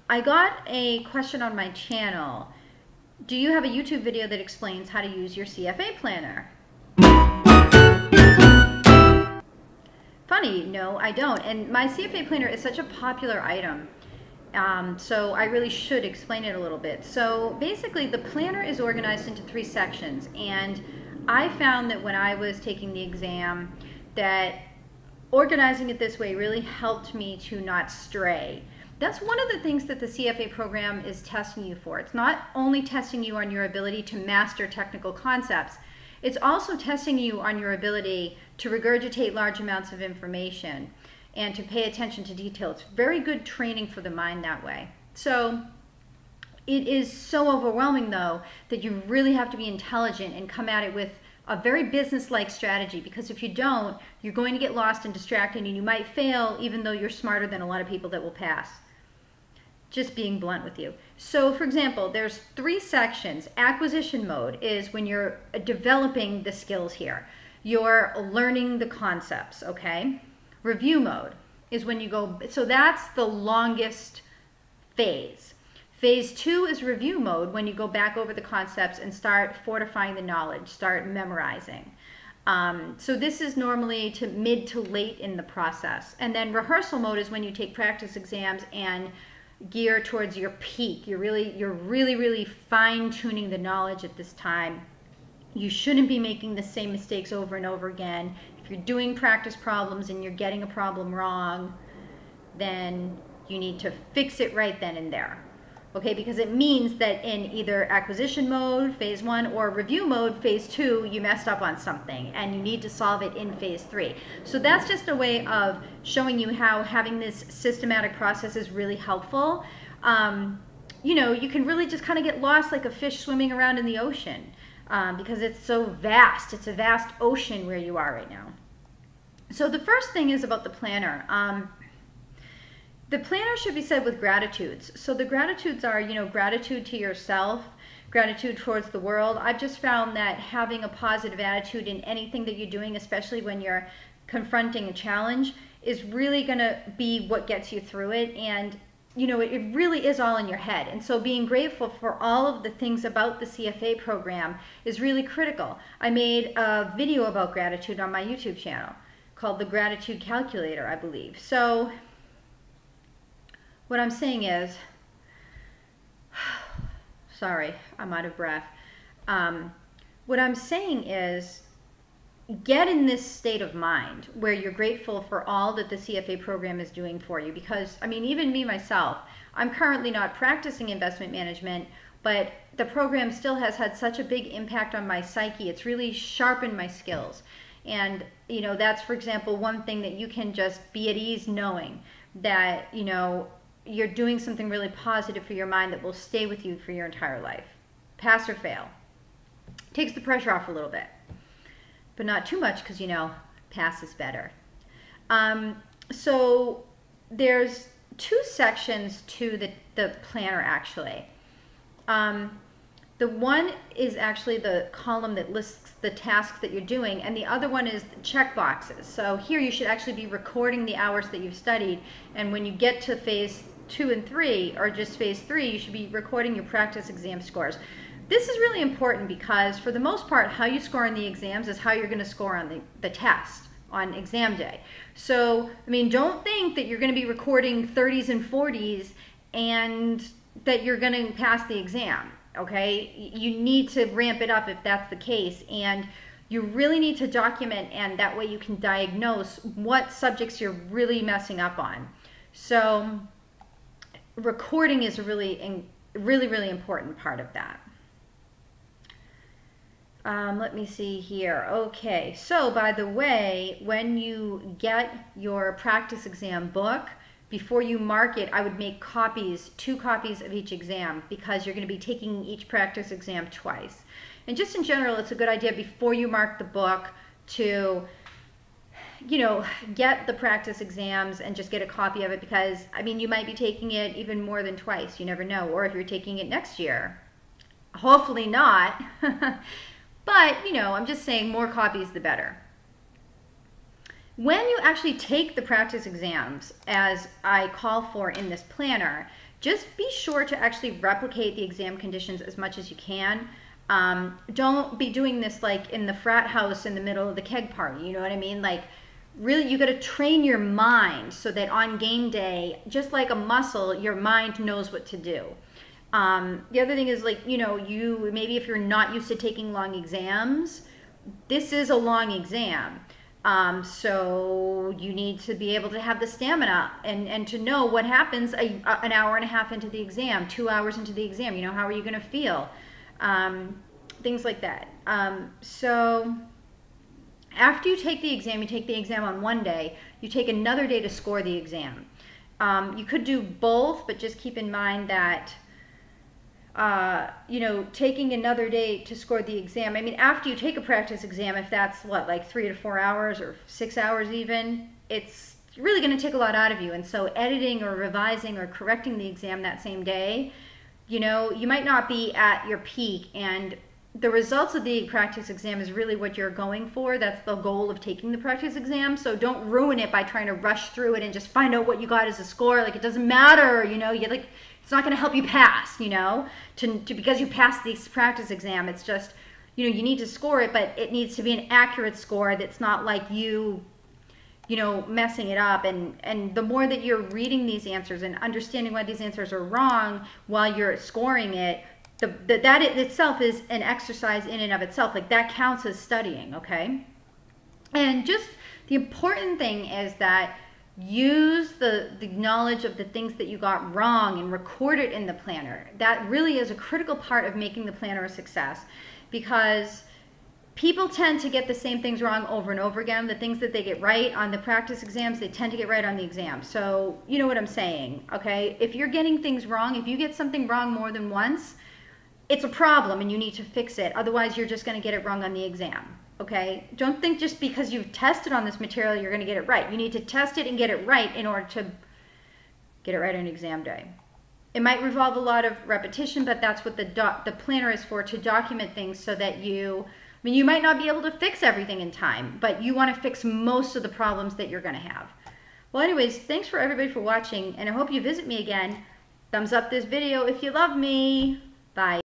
I got a question on my channel. Do you have a YouTube video that explains how to use your CFA planner? Funny, no, I don't. And my CFA planner is such a popular item. So I really should explain it a little bit. So basically the planner is organized into 3 sections, and I found that when I was taking the exam that organizing it this way really helped me to not stray. That's one of the things that the CFA program is testing you for. It's not only testing you on your ability to master technical concepts, it's also testing you on your ability to regurgitate large amounts of information and to pay attention to detail. It's very good training for the mind that way. So it is so overwhelming though that you really have to be intelligent and come at it with a very business-like strategy, because if you don't, you're going to get lost and distracted and you might fail even though you're smarter than a lot of people that will pass. Just being blunt with you. So for example, there's 3 sections. Acquisition mode is when you're developing the skills here. You're learning the concepts, okay? Review mode is when you go, so that's the longest phase. Phase 2 is review mode, when you go back over the concepts and start fortifying the knowledge, start memorizing. So this is normally to mid to late in the process. And then rehearsal mode is when you take practice exams and gear towards your peak. You're really fine-tuning the knowledge at this time. You shouldn't be making the same mistakes over and over again. If you're doing practice problems and you're getting a problem wrong, then you need to fix it right then and there. Okay, because it means that in either acquisition mode, phase 1, or review mode, phase 2, you messed up on something and you need to solve it in phase 3. So that's just a way of showing you how having this systematic process is really helpful. You know, you can really just kind of get lost like a fish swimming around in the ocean because it's so vast. It's a vast ocean where you are right now. So the first thing is about the planner. The planner should be said with gratitudes. So the gratitudes are, you know, gratitude to yourself, gratitude towards the world. I've just found that having a positive attitude in anything that you're doing, especially when you're confronting a challenge, is really going to be what gets you through it. And, you know, it really is all in your head. And so being grateful for all of the things about the CFA program is really critical. I made a video about gratitude on my YouTube channel called The Gratitude Calculator, I believe. So what I'm saying is, sorry, I'm out of breath. What I'm saying is, get in this state of mind where you're grateful for all that the CFA program is doing for you. Because, I mean, even me myself, I'm currently not practicing investment management, but the program still has had such a big impact on my psyche. It's really sharpened my skills. And, you know, that's, for example, one thing that you can just be at ease knowing that, you know, you're doing something really positive for your mind that will stay with you for your entire life. Pass or fail. Takes the pressure off a little bit, but not too much, because, you know, pass is better. So there's 2 sections to the planner, actually. The one is actually the column that lists the tasks that you're doing, and the other one is the check boxes. So here you should actually be recording the hours that you've studied, and when you get to phase 2 and 3, or just phase 3, you should be recording your practice exam scores. This is really important because, for the most part, how you score on the exams is how you're going to score on the test on exam day. So, I mean, don't think that you're going to be recording 30s and 40s and that you're going to pass the exam, okay? You need to ramp it up if that's the case, and you really need to document, and that way you can diagnose what subjects you're really messing up on. So recording is a really important part of that. Let me see here. Okay, so by the way, when you get your practice exam book, before you mark it, I would make copies, 2 copies of each exam, because you're going to be taking each practice exam twice. And just in general, it's a good idea before you mark the book to, you know, get the practice exams and just get a copy of it, because, I mean, you might be taking it even more than twice. You never know. Or if you're taking it next year, hopefully not. But, you know, I'm just saying more copies the better. When you actually take the practice exams, as I call for in this planner, just be sure to actually replicate the exam conditions as much as you can. Don't be doing this like in the frat house in the middle of the keg party, you know what I mean? Like, really, you got to train your mind so that on game day, just like a muscle, your mind knows what to do. The other thing is, like, you know, maybe if you're not used to taking long exams, this is a long exam. So you need to be able to have the stamina and to know what happens an hour and a half into the exam, 2 hours into the exam. You know, how are you going to feel? Things like that. So after you take the exam on one day, you take another day to score the exam. You could do both, but just keep in mind that you know, taking another day to score the exam. I mean, after you take a practice exam, if that's what, like 3 to 4 hours or 6 hours even, it's really going to take a lot out of you. And so editing or revising or correcting the exam that same day, you know, you might not be at your peak, and the results of the practice exam is really what you're going for. That's the goal of taking the practice exam. So don't ruin it by trying to rush through it and just find out what you got as a score. Like, it doesn't matter, you know, it's not going to help you pass, you know, because you passed this practice exam. It's just, you know, you need to score it, but it needs to be an accurate score that's not like you know, messing it up. And the more that you're reading these answers and understanding why these answers are wrong while you're scoring it, that itself is an exercise in and of itself. Like, that counts as studying, okay? And just the important thing is that use the knowledge of the things that you got wrong and record it in the planner. That really is a critical part of making the planner a success, because people tend to get the same things wrong over and over again. The things that they get right on the practice exams, they tend to get right on the exam. So you know what I'm saying, okay? If you're getting things wrong, if you get something wrong more than once, it's a problem and you need to fix it. Otherwise, you're just going to get it wrong on the exam. Okay? Don't think just because you've tested on this material, you're going to get it right. You need to test it and get it right in order to get it right on exam day. It might involve a lot of repetition, but that's what the planner is for, to document things so that you might not be able to fix everything in time, but you want to fix most of the problems that you're going to have. Well, anyways, thanks for everybody for watching, and I hope you visit me again. Thumbs up this video if you love me. Bye.